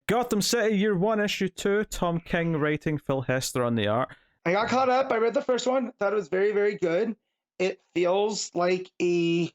Gotham City, Year 1, Issue 2, Tom King writing, Phil Hester on the art. I got caught up. I read the first one. Thought it was very, very good. It feels like an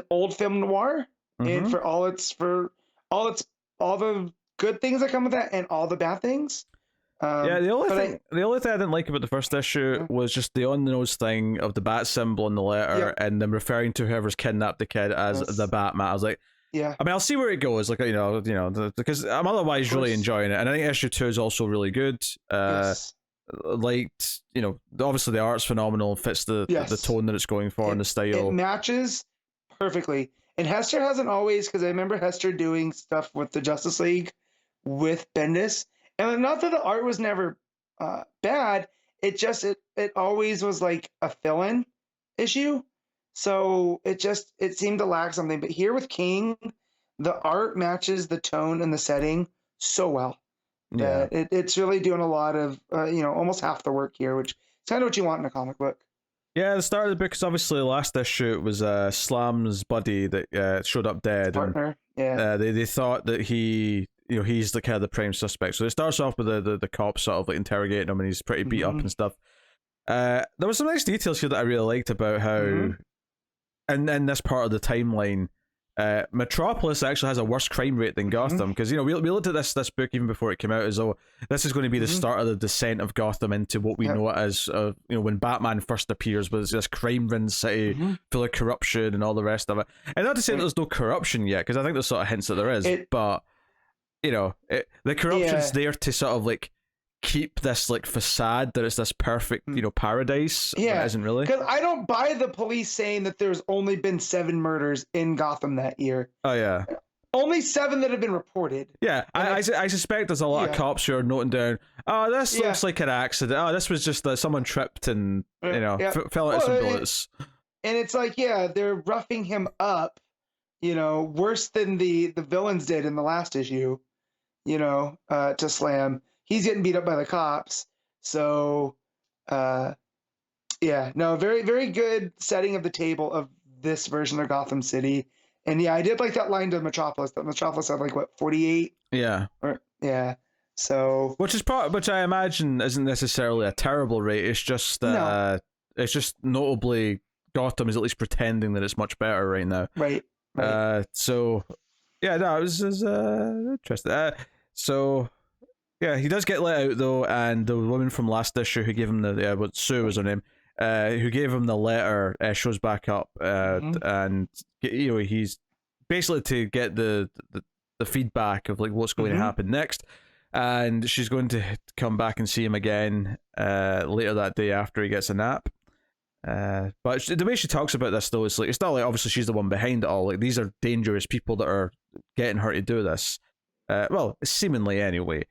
old film noir, and for all the good things that come with that, and all the bad things. The only thing I didn't like about the first issue was just the on the nose thing of the bat symbol in the letter, and them referring to whoever's kidnapped the kid as the Batman. I was like, I mean, I'll see where it goes. Like, because I'm otherwise really enjoying it, and I think issue 2 is also really good. Liked, obviously the art's phenomenal, fits the tone that it's going for and the style. It matches perfectly. And Hester hasn't always, because I remember Hester doing stuff with the Justice League with Bendis. And not that the art was never bad, it always was like a fill-in issue. So it seemed to lack something. But here with King, the art matches the tone and the setting so well that it's really doing a lot of, almost half the work here, which is kind of what you want in a comic book. Yeah, the start of the book is obviously the last issue was Slam's buddy that showed up dead. His partner, they thought that he... he's the kind of the prime suspect. So it starts off with the cops sort of like interrogating him, and he's pretty beat up and stuff. There were some nice details here that I really liked about how, and in this part of the timeline, Metropolis actually has a worse crime rate than Gotham, because we looked at this book even before it came out as though this is going to be the start of the descent of Gotham into what we know it as. When Batman first appears, was this crime-ridden city full of corruption and all the rest of it. And not to say that there's no corruption yet, because I think there's sort of hints that there is, but the corruption's there to sort of like keep this like facade that it's this perfect paradise. It isn't really, because I don't buy the police saying that there's only been 7 murders in Gotham that year. Only 7 that have been reported. I suspect there's a lot of cops who are noting down, this looks like an accident, this was just someone tripped and fell out some bullets. And it's like, they're roughing him up, worse than the villains did in the last issue, to Slam. He's getting beat up by the cops. So, very, very good setting of the table of this version of Gotham City. And I did like that line to Metropolis. That Metropolis had 48? So, which I imagine isn't necessarily a terrible rate. It's just it's just notably Gotham is at least pretending that it's much better right now. Right. It was interesting. He does get let out though, and the woman from last issue who gave him Sue was her name, who gave him the letter, shows back up, and he's basically to get the feedback of like what's going to happen next, and she's going to come back and see him again later that day after he gets a nap. But the way she talks about this though, it's not like obviously she's the one behind it all. Like, these are dangerous people that are getting her to do this. Well, seemingly anyway.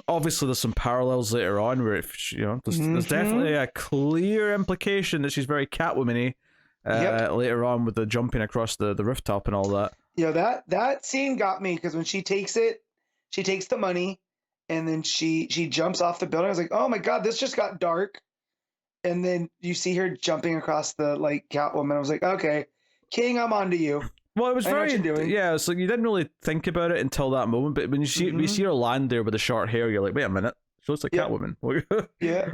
Obviously there's some parallels later on where there's definitely a clear implication that she's very Catwoman-y later on with the jumping across the rooftop and all that. That scene got me, because when she takes the money and then she jumps off the building, I was like, oh my god, this just got dark. And then you see her jumping across the Catwoman. I was like, okay, King, I'm on to you. Well, it was very, it's like you didn't really think about it until that moment, but when you see her land there with the short hair, you're like, wait a minute, she looks like Catwoman.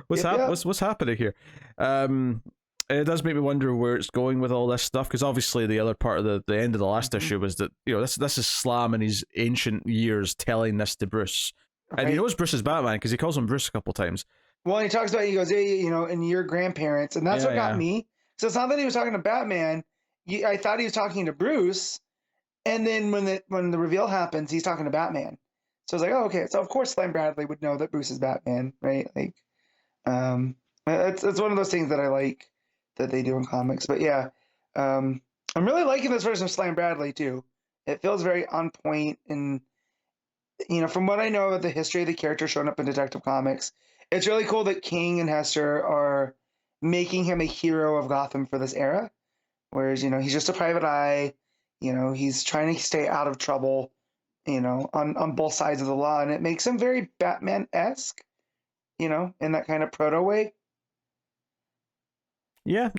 What's happening here? It does make me wonder where it's going with all this stuff, because obviously the other part of the end of the last issue was that this is Slam in his ancient years telling this to Bruce, and he knows Bruce is Batman because he calls him Bruce a couple times. Well, he talks about, he goes, and your grandparents, and that's what got me. So it's not that he was talking to Batman. I thought he was talking to Bruce, and then when the reveal happens, he's talking to Batman. So I was like, oh, okay. So of course Slam Bradley would know that Bruce is Batman, right? Like, it's one of those things that I like that they do in comics. But I'm really liking this version of Slam Bradley too. It feels very on point, and from what I know about the history of the character showing up in Detective Comics, it's really cool that King and Hester are making him a hero of Gotham for this era. Whereas, he's just a private eye, he's trying to stay out of trouble, on both sides of the law. And it makes him very Batman-esque, in that kind of proto way. Yeah,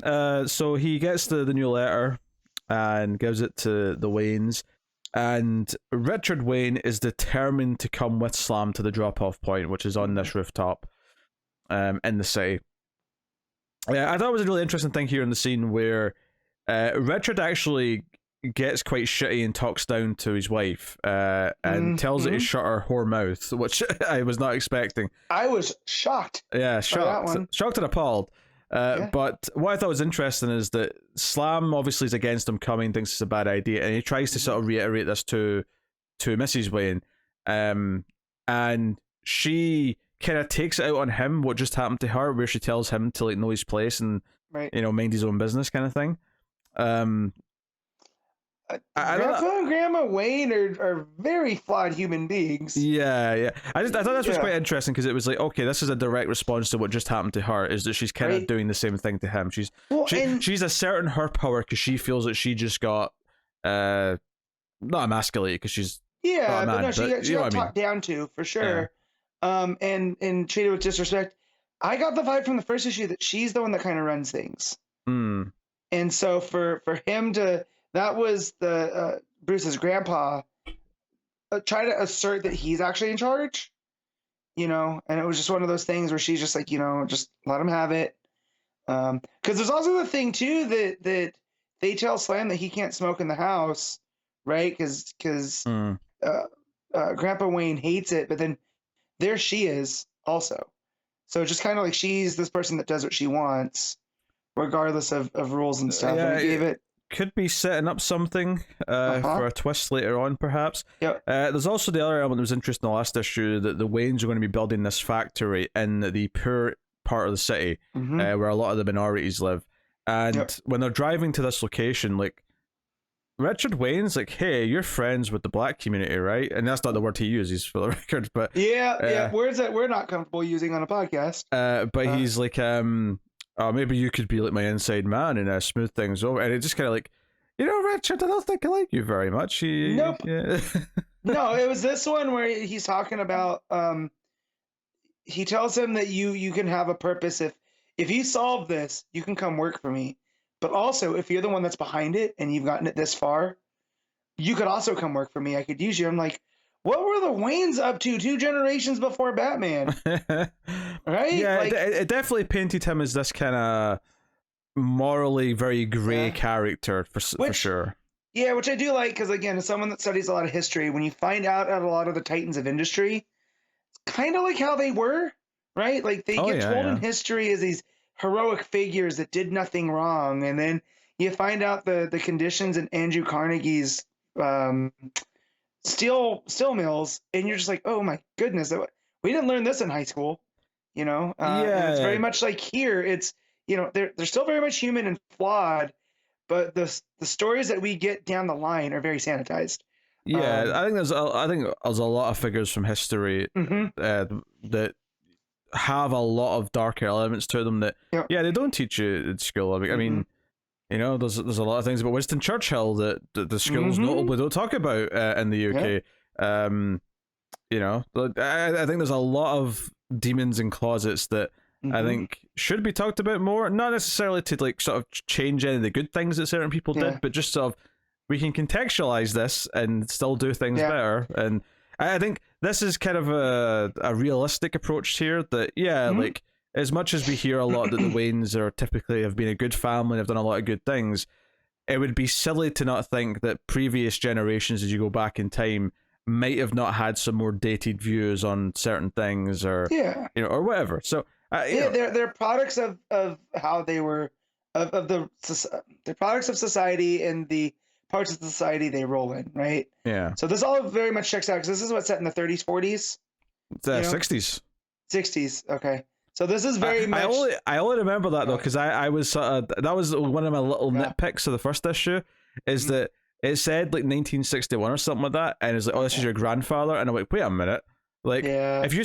so he gets the new letter and gives it to the Waynes. and Richard Wayne is determined to come with Slam to the drop-off point, which is on this rooftop, in the city. Yeah, I thought it was a really interesting thing here in the scene where Richard actually gets quite shitty and talks down to his wife and tells her to shut her whore mouth, which I was not expecting. I was shocked. Yeah, shocked and appalled. But what I thought was interesting is that Slam obviously is against him coming, thinks it's a bad idea, and he tries to sort of reiterate this to Mrs. Wayne, and she kind of takes it out on him what just happened to her, where she tells him to like know his place and mind his own business, kind of thing. Grandpa and Grandma Wayne are very flawed human beings. Yeah. I thought this was quite interesting because it was like, okay, this is a direct response to what just happened to her. Is that she's kind of doing the same thing to him? She's asserting her power because she feels that she just got not emasculated because she's not a man, but no, she got talked down to for sure. Yeah. And treated with disrespect. I got the vibe from the first issue that she's the one that kind of runs things. And so for him to. That was the Bruce's grandpa try to assert that he's actually in charge, and it was just one of those things where she's just like, just let him have it. Because there's also the thing too that they tell Slam that he can't smoke in the house, right? Because Grandpa Wayne hates it, but then there she is also. So just kind of like she's this person that does what she wants, regardless of rules and stuff. And he gave it. Could be setting up something for a twist later on, perhaps. Yep. There's also the other element that was interesting in the last issue, that the Waynes are going to be building this factory in the poor part of the city, where a lot of the minorities live. And when they're driving to this location, like, Richard Wayne's like, hey, you're friends with the black community, right? And that's not the word he uses for the record, but... Yeah, words that we're not comfortable using on a podcast. But he's like... oh, maybe you could be like my inside man and smooth things over. And it just kind of like, Richard, I don't think I like you very much. Nope. Yeah. No, it was this one where he's talking about, he tells him that you can have a purpose. If you solve this, you can come work for me. But also, if you're the one that's behind it and you've gotten it this far, you could also come work for me. I could use you. I'm like, what were the Waynes up to 2 generations before Batman? Right? Yeah, it definitely painted him as this kind of morally very gray character for sure. Yeah, which I do like because, again, as someone that studies a lot of history, when you find out a lot of the titans of industry, it's kind of like how they were, right? Like they get told in history as these heroic figures that did nothing wrong, and then you find out the conditions in Andrew Carnegie's steel mills, and you're just like, oh my goodness, we didn't learn this in high school, and it's very much like here. It's they're still very much human and flawed, but the stories that we get down the line are very sanitized. I think there's a lot of figures from history that have a lot of darker elements to them that they don't teach you in school. I mean there's a lot of things about Winston Churchill that the schools notably don't talk about in the UK. I think there's a lot of demons in closets that I think should be talked about more. Not necessarily to like sort of change any of the good things that certain people did, but just sort of we can contextualize this and still do things better. And I think this is kind of a realistic approach here. That like. As much as we hear a lot that the Waynes are typically have been a good family and have done a lot of good things, it would be silly to not think that previous generations, as you go back in time, might have not had some more dated views on certain things, or or whatever. So they're products of how they were they're products of society and the parts of society they roll in, right? Yeah. So this all very much checks out because this is what's set in the 30s, 40s, 60s, 60s. Okay. So this is very much... I only remember that though because I was that was one of my little nitpicks of the first issue is that it said like 1961 or something like that, and it's like, oh, this is your grandfather, and I'm like, wait a minute, like if you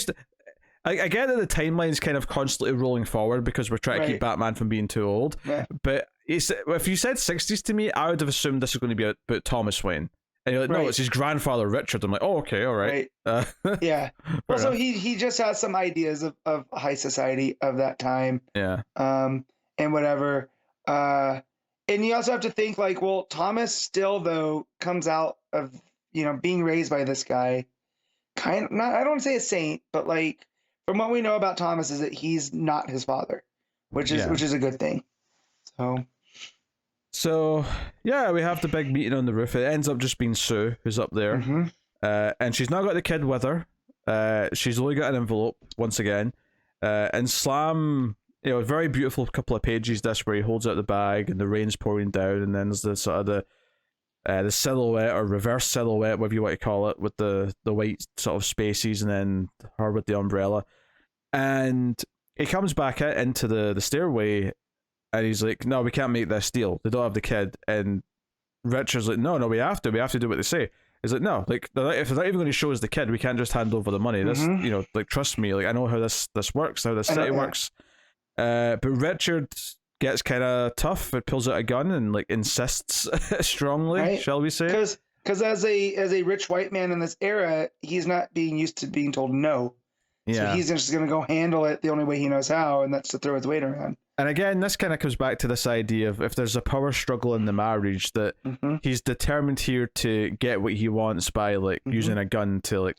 I get that the timeline's kind of constantly rolling forward because we're trying to keep Batman from being too old, but if you said 60s to me, I would have assumed this is going to be about Thomas Wayne. And you're like, no, it's his grandfather, Richard. I'm like, oh, okay, all right. Yeah. Also, he just has some ideas of high society of that time. Yeah. And whatever. And you also have to think like, well, Thomas still, though, comes out of being raised by this guy, kind of not, I don't want to say a saint, but like from what we know about Thomas is that he's not his father, which is a good thing. So yeah, we have the big meeting on the roof. It ends up just being Sue who's up there, and she's not got the kid with her. She's only got an envelope once again, and Slam. A very beautiful couple of pages. This where he holds out the bag and the rain's pouring down, and then there's the sort of the silhouette or reverse silhouette, whatever you want to call it, with the white sort of spaces, and then her with the umbrella. And he comes back into the stairway, and he's like, "No, we can't make this deal. They don't have the kid." And Richard's like, "No, we have to do what they say." He's like, "No, like if they're not even going to show us the kid, we can't just hand over the money. This, like trust me, like I know how this works, how this city works." But Richard gets kind of tough. It pulls out a gun and like insists strongly, right? Shall we say? Because as a rich white man in this era, he's not being used to being told no. Yeah. So he's just going to go handle it the only way he knows how, and that's to throw his weight around. And again, this kind of comes back to this idea of if there's a power struggle in the marriage, that he's determined here to get what he wants by like using a gun to like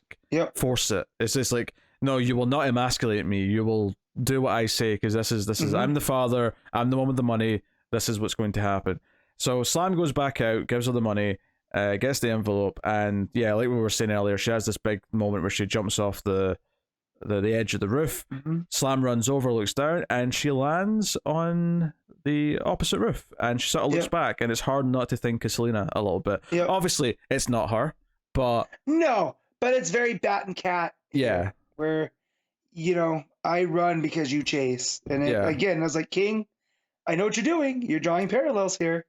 force it. It's just like, no, you will not emasculate me. You will do what I say, because this is I'm the father, I'm the one with the money, this is what's going to happen. So Slam goes back out, gives her the money, gets the envelope, and yeah, like we were saying earlier, she has this big moment where she jumps off the edge of the roof. Slam runs over, looks down, and she lands on the opposite roof, and she sort of looks back, and it's hard not to think of Selena a little bit. Obviously it's not her, but it's very Bat and Cat, where I run because you chase. And again, I was like, King, I know what you're doing. You're drawing parallels here.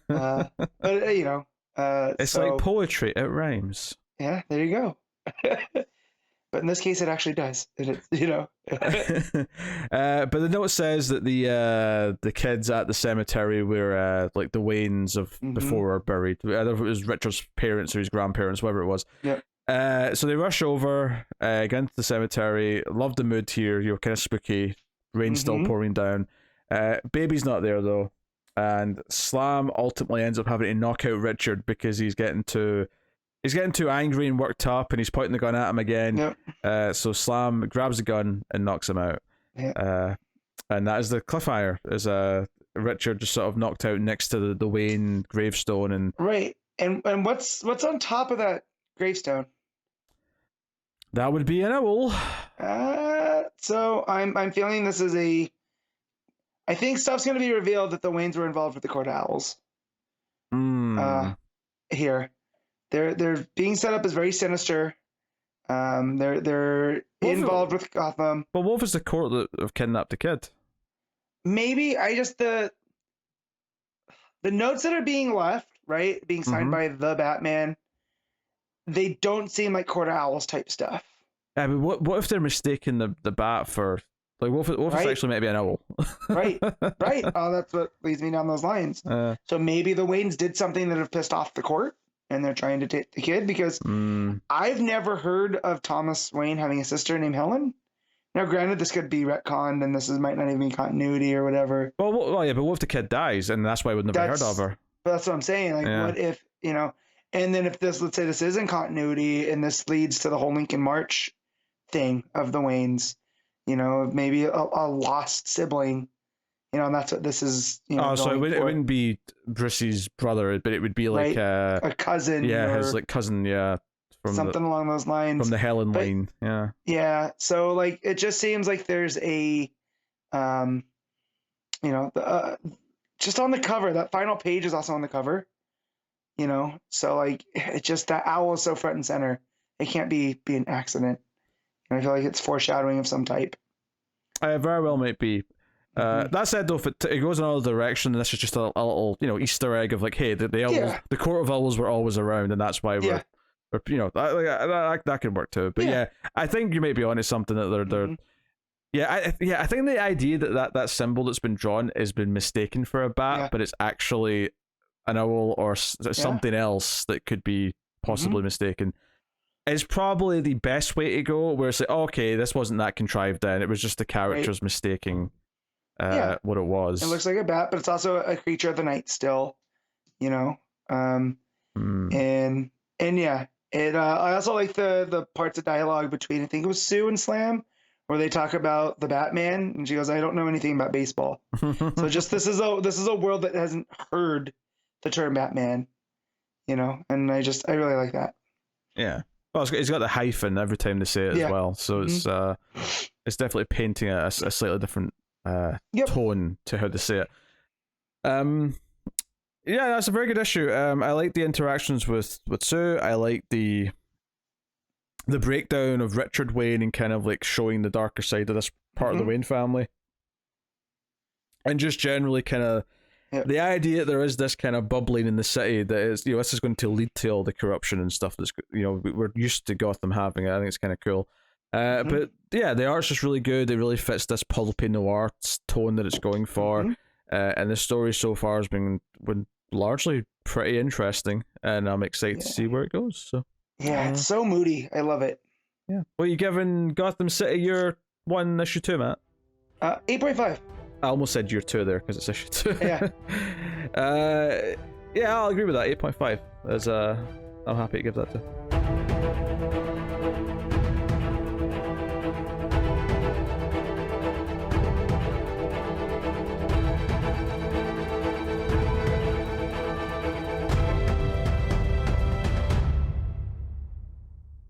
But, it's like poetry. It rhymes. Yeah, there you go. But in this case, it actually does. But the note says that the kids at the cemetery were like the Waynes of before were buried. I don't know if it was Richard's parents or his grandparents, whatever it was. So they rush over, get into the cemetery. Love the mood here. You're kind of spooky. Rain's still pouring down. Baby's not there though, and Slam ultimately ends up having to knock out Richard because he's getting too angry and worked up, and he's pointing the gun at him again. So Slam grabs the gun and knocks him out. And that is the cliffhanger. Is Richard just sort of knocked out next to the Wayne gravestone, and right. And what's on top of that gravestone? That would be an owl. So I'm feeling this is I think stuff's going to be revealed that the Waynes were involved with the Court of Owls. Here, they're being set up as very sinister. They're involved with Gotham. But what was the court that have kidnapped the kid? Maybe the notes that are being left, right, being signed by the Batman, they don't seem like Court of Owls type stuff. Yeah, but what if they're mistaking the bat for, like, what if it's actually maybe an owl? right. Oh, that's what leads me down those lines. So maybe the Waynes did something that have pissed off the court, and they're trying to take the kid, because I've never heard of Thomas Wayne having a sister named Helen. Now, granted, this could be retconned, and might not even be continuity or whatever. Well, yeah, but what if the kid dies, and that's why we've never heard of her? But that's what I'm saying. Like, what if, and then if let's say this isn't continuity, and this leads to the whole Lincoln March thing of the Waynes, maybe a lost sibling, and that's what this is. So it wouldn't be Bruce's brother, but it would be like a cousin. Yeah, his like cousin. Yeah, from something along those lines. From the Helen line. Yeah. Yeah. So like, it just seems like there's a, just on the cover. That final page is also on the cover. So like, it's just that owl is so front and center. It can't be an accident. And I feel like it's foreshadowing of some type. It very well might be. That said, though, if it goes in another direction, this is just a little, Easter egg of like, hey, the owls, the Court of Owls were always around, and that's why we're that could work too. But yeah, I think you may be onto something that they're. I think the idea that symbol that's been drawn has been mistaken for a bat, but it's actually an owl or something else that could be possibly mistaken. It's probably the best way to go, where it's like, okay, this wasn't that contrived then. It was just the characters mistaking what it was. It looks like a bat, but it's also a creature of the night still, And And yeah, it. I also like the parts of dialogue between, I think it was Sue and Slam, where they talk about the Batman, and she goes, "I don't know anything about baseball." So just this is a world that hasn't heard the term Batman, and I really like that. Yeah. Well, it's got the hyphen every time they say it as well, so it's definitely painting a slightly different tone to how they say it. Yeah, that's a very good issue. I like the interactions with Sue. I like the breakdown of Richard Wayne and kind of like showing the darker side of this part of the Wayne family, and just generally kind of the idea that there is this kind of bubbling in the city that is, this is going to lead to all the corruption and stuff that's, we're used to Gotham having. I think it's kind of cool. But yeah, the art's just really good. It really fits this pulpy noir tone that it's going for. And the story so far has been largely pretty interesting, and I'm excited to see where it goes. So it's so moody. I love it. Yeah. Well, you giving Gotham City your 1 issue 2, Matt? 8.5. I almost said year 2 there because it's issue 2. Yeah. Yeah, I'll agree with that. 8.5. I'm happy to give that to.